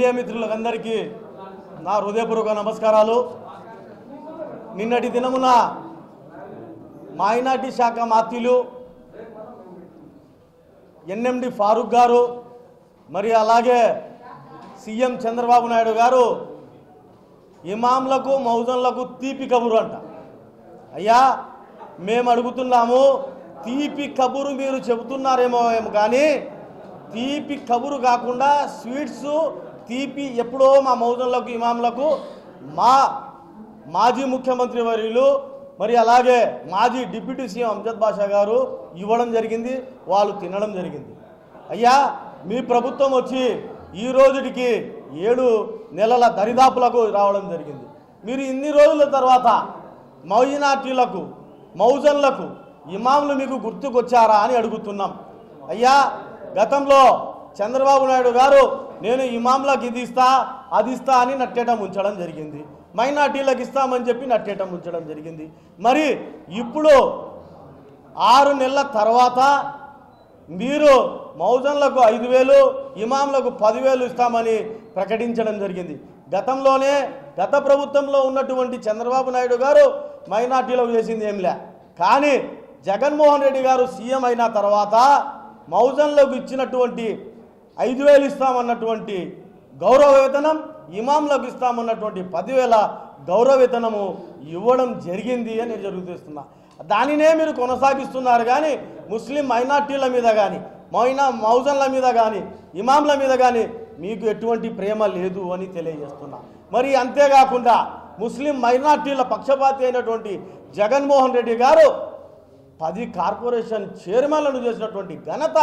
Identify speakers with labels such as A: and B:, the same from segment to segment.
A: Media మిత్రులందరికీ నా హృదయపూర్వక నమస్కారాలు. నిన్నటి దినమున మైనార్టీ శాఖ మంత్రులు ఎన్ఎండి ఫారూక్ గారు మరి అలాగే సీఎం చంద్రబాబు నాయుడు గారు ఇమాంలకు మౌజన్లకు తీపి కబురు అంట. అయ్యా మేము అడుగుతున్నాము, తీపి కబురు మీరు చెబుతున్నారేమో కానీ తీపి కబురు కాకుండా స్వీట్స్ తీపి ఎప్పుడో మా మౌజన్లకు ఇమాంలకు మా మాజీ ముఖ్యమంత్రి వర్యులు మరి అలాగే మాజీ డిప్యూటీ సీఎం అంజద్ బాషా గారు ఇవ్వడం జరిగింది, వాళ్ళు తినడం జరిగింది. అయ్యా మీ ప్రభుత్వం వచ్చి ఈ రోజుకి 7 నెలల దరిదాపులకు రావడం జరిగింది. మీరు ఇన్ని రోజుల తర్వాత మైనార్టీలకు మౌజన్లకు ఇమాంలు మీకు గుర్తుకొచ్చారా అని అడుగుతున్నాం. అయ్యా గతంలో చంద్రబాబు నాయుడు గారు నేను ఇమాంలకు ఇది ఇస్తా అది ఇస్తా అని నట్టేటం ఉంచడం జరిగింది, మైనార్టీలకు ఇస్తామని చెప్పి నట్టేటం ఉంచడం జరిగింది. మరి ఇప్పుడు 6 నెలల తర్వాత మీరు మౌజన్లకు 5,000 ఇమాంలకు 10,000 ఇస్తామని ప్రకటించడం జరిగింది. గతంలోనే గత ప్రభుత్వంలో ఉన్నటువంటి చంద్రబాబు నాయుడు గారు మైనార్టీలకు చేసింది ఏంలే, కానీ జగన్మోహన్ రెడ్డి గారు సీఎం అయిన తర్వాత మౌజన్లకు ఇచ్చినటువంటి 5,000 ఇస్తామన్నటువంటి గౌరవ వేతనం, ఇమాంలకు ఇస్తామన్నటువంటి 10,000 గౌరవ వేతనము ఇవ్వడం జరిగింది అని జరుగుతున్నా. దానినే మీరు కొనసాగిస్తున్నారు కానీ ముస్లిం మైనార్టీల మీద కానీ మౌజన్ల మీద కానీ ఇమాంల మీద కానీ మీకు ఎటువంటి ప్రేమ లేదు అని తెలియజేస్తున్నా. మరి అంతేకాకుండా ముస్లిం మైనార్టీల పక్షపాతి అయినటువంటి జగన్మోహన్ రెడ్డి గారు 10 కార్పొరేషన్ చైర్మన్లను చేసినటువంటి ఘనత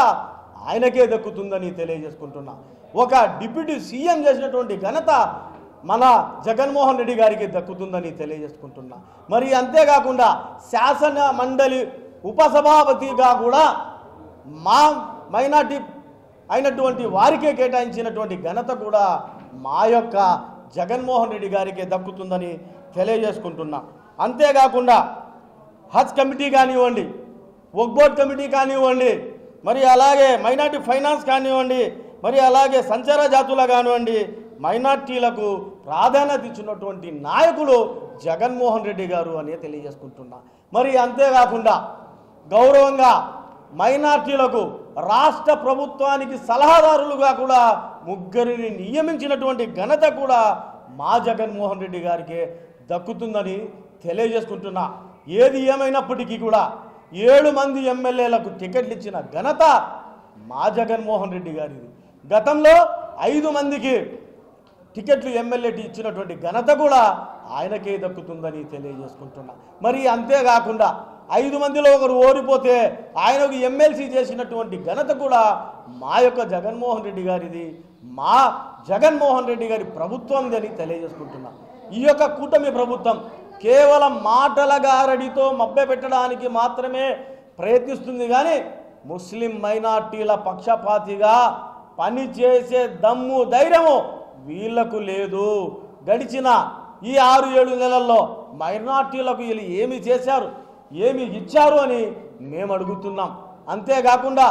A: ఆయనకే దక్కుతుందని తెలియజేసుకుంటున్నా. ఒక డిప్యూటీ సీఎం చేసినటువంటి ఘనత మన జగన్మోహన్ రెడ్డి గారికి దక్కుతుందని తెలియజేసుకుంటున్నా. మరి అంతేకాకుండా శాసన మండలి ఉపసభాపతిగా కూడా మా మైనార్టీ అయినటువంటి వారికే కేటాయించినటువంటి ఘనత కూడా మా యొక్క జగన్మోహన్ రెడ్డి గారికే దక్కుతుందని తెలియజేసుకుంటున్నా. అంతేకాకుండా హజ్ కమిటీ కానివ్వండి, వక్ఫ్ బోర్డ్ కమిటీ కానివ్వండి, మరి అలాగే మైనార్టీ ఫైనాన్స్ కానివ్వండి, మరి అలాగే సంచార జాతుల కానివ్వండి, మైనార్టీలకు ప్రాధాన్యత ఇచ్చినటువంటి నాయకుడు జగన్మోహన్ రెడ్డి గారు అని తెలియజేసుకుంటున్నా. మరి అంతేకాకుండా గౌరవంగా మైనార్టీలకు రాష్ట్ర ప్రభుత్వానికి సలహాదారులుగా కూడా 3 నియమించినటువంటి ఘనత కూడా మా జగన్మోహన్ రెడ్డి గారికి దక్కుతుందని తెలియజేసుకుంటున్నా. ఏది ఏమైనప్పటికీ కూడా 7 మంది ఎమ్మెల్యేలకు టికెట్లు ఇచ్చిన ఘనత మా జగన్మోహన్ రెడ్డి గారిది. గతంలో 5 మందికి టికెట్లు ఎమ్మెల్యే ఇచ్చినటువంటి ఘనత కూడా ఆయనకే దక్కుతుందని తెలియజేసుకుంటున్నా. మరి అంతేకాకుండా 5 మందిలో ఒకరు ఓడిపోతే ఆయనకు ఎమ్మెల్సీ చేసినటువంటి ఘనత కూడా మా యొక్క జగన్మోహన్ రెడ్డి గారిది, మా జగన్మోహన్ రెడ్డి గారి ప్రభుత్వంది అని తెలియజేసుకుంటున్నా. ఈ యొక్క కూటమి ప్రభుత్వం కేవలం మాటల గారడితో మభ్యపెట్టడానికి మాత్రమే ప్రయత్నిస్తుంది కానీ ముస్లిం మైనార్టీల పక్షపాతిగా పనిచేసే దమ్ము ధైర్యము వీళ్లకు లేదు. గడిచిన ఈ 6-7 నెలల్లో మైనార్టీలకు వీళ్ళు ఏమి చేశారు, ఏమి ఇచ్చారు అని మేము అడుగుతున్నాం. అంతేకాకుండా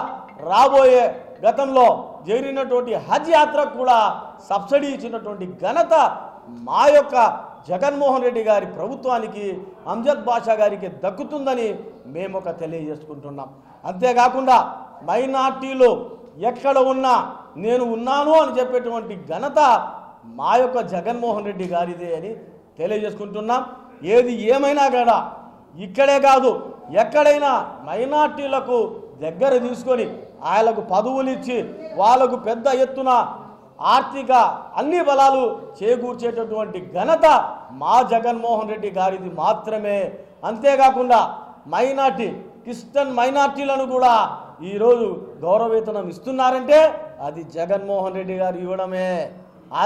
A: రాబోయే గతంలో జరిగినటువంటి హజ్ యాత్రకు కూడా సబ్సిడీ ఇచ్చినటువంటి ఘనత మా యొక్క జగన్మోహన్ రెడ్డి గారి ప్రభుత్వానికి అంజద్ బాషా గారికి దక్కుతుందని మేము ఒక తెలియజేసుకుంటున్నాం. అంతేకాకుండా మైనార్టీలు ఎక్కడ ఉన్నా నేను ఉన్నాను అని చెప్పేటువంటి ఘనత మా యొక్క జగన్మోహన్ రెడ్డి గారిదే అని తెలియజేసుకుంటున్నాం. ఏది ఏమైనా కూడా ఇక్కడే కాదు ఎక్కడైనా మైనార్టీలకు దగ్గర తీసుకొని ఆయనకు పదవులు ఇచ్చి వాళ్ళకు పెద్ద ఎత్తున ఆర్థిక అన్ని బలాలు చేకూర్చేటటువంటి ఘనత మా జగన్మోహన్ రెడ్డి గారిది మాత్రమే. అంతేకాకుండా క్రిస్టియన్ మైనార్టీలను కూడా ఈరోజు గౌరవవేతనం ఇస్తున్నారంటే అది జగన్మోహన్ రెడ్డి గారు ఇవ్వడమే.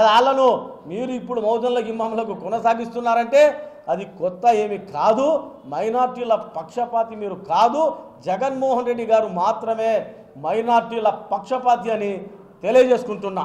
A: వాళ్ళను మీరు ఇప్పుడు మౌజన్లకు ఇమాంలకు కొనసాగిస్తున్నారంటే అది కొత్త ఏమి కాదు, మైనార్టీల పక్షపాతి మీరు కాదు, జగన్మోహన్ రెడ్డి గారు మాత్రమే మైనార్టీల పక్షపాతి అని తెలియజేసుకుంటున్నా.